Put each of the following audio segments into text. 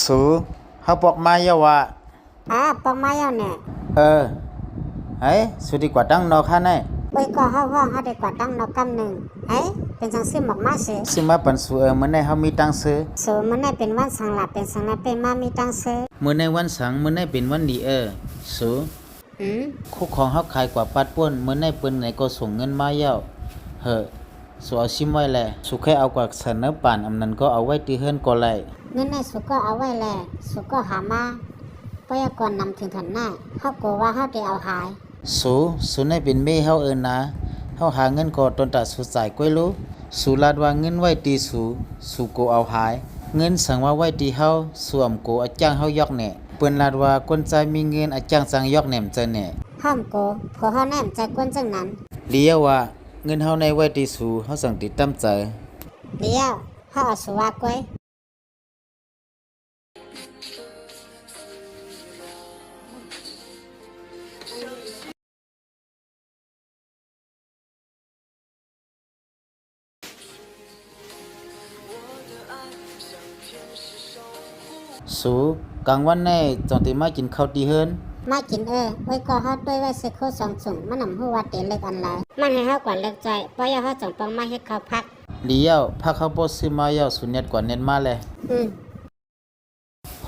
สูเฮาปอกมาเยาวะปองมาแล้วเนี่ยเออเฮ้ยสุดีกว่าตั้งนอค่าแน่โอ้ยก็เฮาได้กว่าตั้งนอกกำหนึ่งเป็นจังซี่หมอกมาซื้อซึ่งมาปันสูมื้อในเฮามีตังซื้อสูมันได้เป็นวันสังหลับเป็นสังหลับเป็นมามีตังซื้อมื้อในวันสังมื้อในเป็นวันดีสูคู่ของเฮาขายกว่าปัดป่วนมื้อในเปิ้นไหนก็ส่งเงินมาเย้าเฮ้อสูเอาซิมไว้แลสูแค่เอากว่าเสนอป่านอำนั้นก็เอาไว้ที่เฮือนก็ไลเงินในสุก็เอาไว้แลสุก็หามาพยากรณ์นำถึงถันหน้าเฮาก็ว่าเฮาได้เอาหายสูในเป็นเมเฮานะเฮาหาเงินก็ตนตะสูจ่ายก้อยรู้สูลาดว่าเงินไว้ตีสูโกเอาหายเงินสั่งว่าไว้ตีเฮาสวมโกอาจ้างเฮายอกแหน่เปิ้นลาดว่าคนใจมีเงินอาจ้างจังยอกแหน่มใจแหน่ห้ามโกพอเฮาแนมใจกวนจังนั้นเลียวว่าเงินเฮาในไว้ตีสูเฮาสั่งติดตามใจเดียวเฮาเอาสุว่าก้อยสูกลางวันในจองติมากินข้าวตีเฮิรนมากินไว้ก็เฮาด้วยไว้ซื้อข้าว2ถุงมันนำฮู้ว่าเตเล็กอันหลายมันให้เฮากว่าเลิกใจเพราะอย่าเฮาจังปองมาเฮ็ดข้าวพักเลียวพักเฮาบ่ซื้อมาเยาสุเน็ตกว่าเน็ตมาแล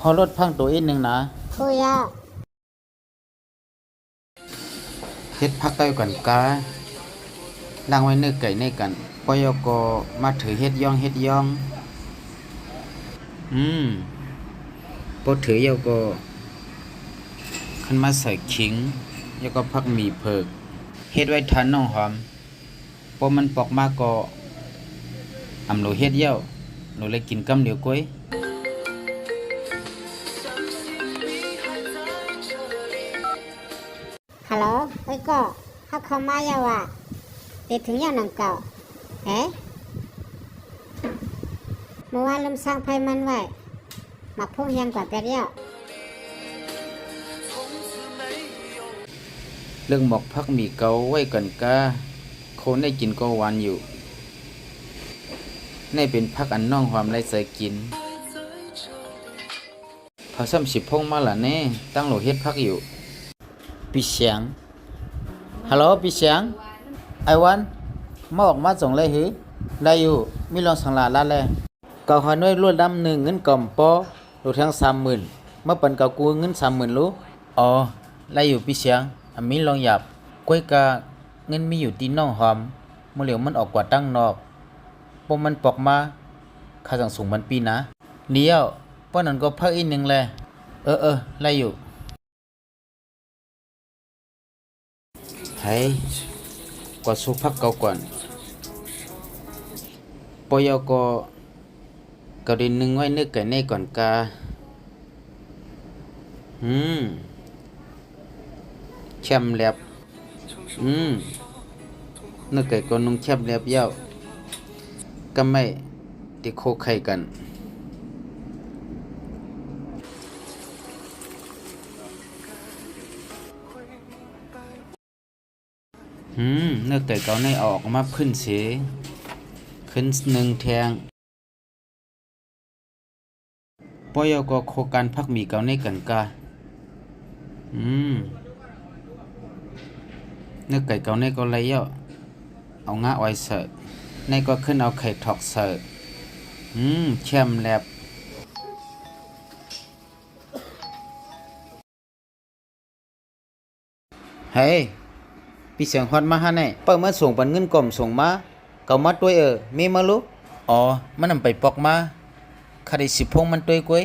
ฮอรถพังตัวอีกนึงนะผู้ยาเฮ็ดพักใต้กันกาล้างไว้เนื้อไก่ในกันปอยก็มาถือเฮ็ดย่องพอถือเยาก็ขึ้นมาใส่ขิงแล้วก็พักหมี่เผือกเฮ็ดไว้ทานน้องหอมพอมันปอกมาก็อำโลเฮ็ดเย้าหนูเลยกินกำเดียวก้อยฮัลโหลก็เฮาเข้ามาแล้วอ่ะติดถึงยามนังเก่าเมื่อวานลืมสร้างไผมันไว้มาพุ่งเฮียงกว่าแต่เดียวเรื่องหมอกพักหมี่เกาไว้กันกาคนได้กินก็หวานอยู่นี่เป็นพักอันน้องความไรใส่กินพอซ้ำ10 พงมาล่ะแน่ตั้งโหลเฮ็ดพักอยู่พี่เสียงฮัลโหลพี่เสียงไอวันมาออกมาส่งเลยหือได้อยู่มีลองสังลาลาแลเก่าหาน้อยรวดดำ1เงินก่อมปอดูทั้ง30,000มาปันเก่ากูเงิน30,000รู้อ๋อได้อยู่พี่เสียงมีลองหยับก้วยกาเงินมีอยู่ที่น้องหอมเมื่อเหลียวมันออกกว่าตั้งนอกปมมันปอกมาค่าสั่งสูงมันปีนะเดียวป้อนนั้นก็พักอีกนึงแลไล่อยู่เฮ้ยกว่าสุพักเก่าก่อนปอยก็ดินนึงไว้นึกไก่ในก่อนกาแชมแลบนึกไก่ก็นุ่งแชมแลบเย้าก็ไม่ติโคไข่กันเนื้อไก่เก่าในออกมาขึ้นเสียขึ้น1 แทงปอยก็โคการพักหมี่เก่าในกันกาเนื้อไก่เก่าในก็เลยเยอะเอางาอ้อยเสิร์ฟในก็ขึ้นเอาไข่ถอกเสิร์ฟแช่มแลบเฮ้ยพี่เสียงฮอดมาหาไหนเปิ้นมาส่งปันเงินก่อมส่งมาเก่ามาด้วยมีมาลุอ๋อมันนำไปปอกมาคาได้10 พงมันด้วยก้อย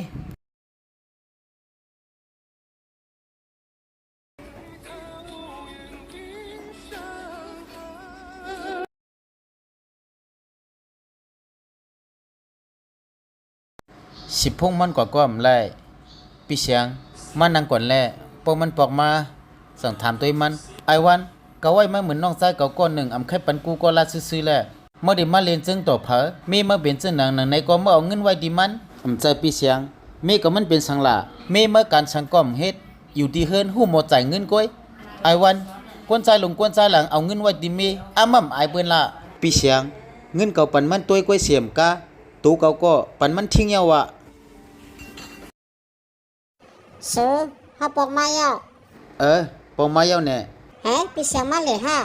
10 พงมันกว่าอำไลพี่เสียงมันนั่งก่อนแลพวกมันปอกมาสั่งถามตัวมันไอวันก็ไว้มาเหมือนน้องชายเก่าก้อนหนึ่งอำไข่ปันกูก็ลาซื่อๆแหละเมื่อได้มาเรียนจึงต่อเผอมีมาเป็นจึงหนังในก็เมื่อเอาเงินไว้ดีมันอำใจพี่เสียงมีก็มันเป็นสังลามีเมื่อการสังก้อมเฮ็ดอยู่ที่เฮือนฮู้หมดจ่ายเงินก้อยไอวันกวนใจลงกวนใจหลังเอาเงินไว้ดีมีอ้ามั่มไอเปิ้นละพี่เสียงเงินเก่าปันมันตัวก้อยเสียมกาตูเก่าก็ปันมันทิ้งยาวะ ซื้อเฮาปอกมาย่อ ปองมาเย้าแน่ เฮ้พี่เสียงมาเลยฮะ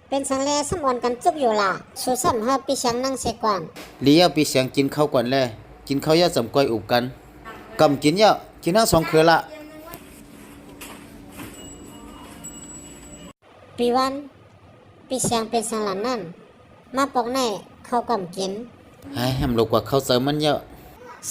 เป็นสังเลสมอนกันจุบอยู่ล่ะสู้ซ้ำเฮาพี่เสียงนั่งเสียก่อน ลีเย้าปีเสียงกินข้าวก่อนแลกินข้าวยาสำก้อยอุบกันกำกินเย้ากินทั้งสองเครือละ ปีวันพี่เสียงเป็นสังหลันนั่นมาปอกแน่เข้ากำกิน ให้แฮมโลกว่าข้าวเสริมมันเย้า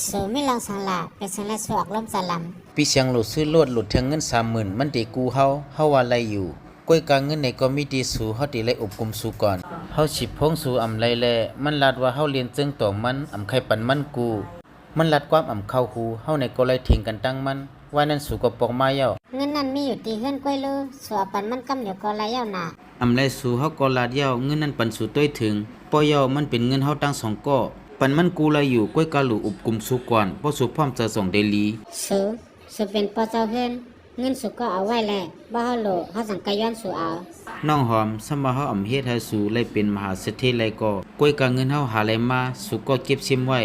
สู้ไม่ลองสังลาเป็นสังเลสวกลมสลัม ปีเสียงโหลดซื้อโลดโหลดเทงเงิน 30,000 มันติกูเฮาว่าไรอยู่ก้อยกลางเงินในก็มีดีสู่เฮาติไลอบกุมสู่ก่อนเฮาสิพงสู่อำไลแลมันลัดว่าเฮาเรียนจึงต่อมันอำไข่ปันมันกูมันลัดความอำเข้าหูเฮาในก็ไลทิ้งกันตั้งมันว่านั้นสู่ก็ปอกมาเย้า เงินนั้นมีอยู่ตีเฮือนก้อยลือสัวปันมันกำเดี๋ยวก็ไรเย้าหนา อำไลสู่เฮาก็ลาดเย้าเงินนั้นปันสู่ต้วยถึงปอเย้ามันเป็นเงินเฮาตั้งสองก้อปันมันกูไลอยู่ก้อยกาหลูอุบกุมสู่ก่อนบ่สู่พร้อมจะส่งเดลี สู้เป็นปอเจ้าเฮือนเงินสุก็เอาไว้แลบ่เฮาโลเฮาสังกะย้อนสู่เอา น้องหอมสมมาเฮาอำเฮ็ดให้สู่ไลเป็นมหาเศรษฐีไลก็ก้อยกาเงินเฮาหาไลมาสู่ก็เก็บซิมไว้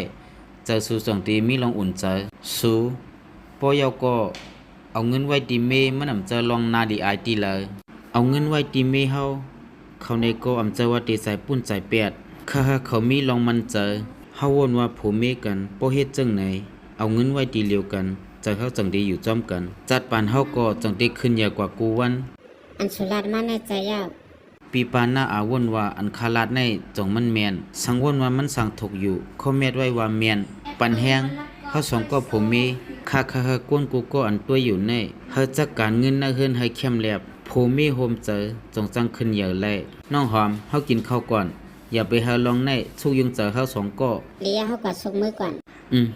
เจอสู่ส่งตีมีลองอุ่นใจสู่ปอเย้าก็เอาเงินไว้ตีเมมันอำเจอลองนาดีอายตีเลยเอาเงินไว้ตีเมเฮาเขาในก็อำเจอว่าตีใส่ปุ้นใส่เปียดข้าเขามีลองมันเจอเฮาวนว่าผัวเมกันบ่เฮ็ดจังไหนเอาเงินไว้ตีเลียวกันจะเฮาจังได้อยู่จ้อมกันจัดปานเฮาก็จังได้ขึ้นใหญ่กว่ากูวัน อันสุราดมาในใจยาว ปีปานหน้าอาวนว่าอันคาลาดในจงมันแมนสังวนว่ามันสังถกอยู่เขาเม็ดไว้ว่าแมนปันแห้งเขาสองก็ผมมีค่ากวนกูก็อันตัวอยู่ในเฮาจักการเงินน่าเฮือนให้เข้มแลบผมมีโฮมเจอจงจังขึ้นใหญ่แลน้องหอมเฮากินข้าวก่อนอย่าไปหาลองในทุกยุงเจอเฮาสองก็ เลียเฮาก็สุกมือก่อน อืม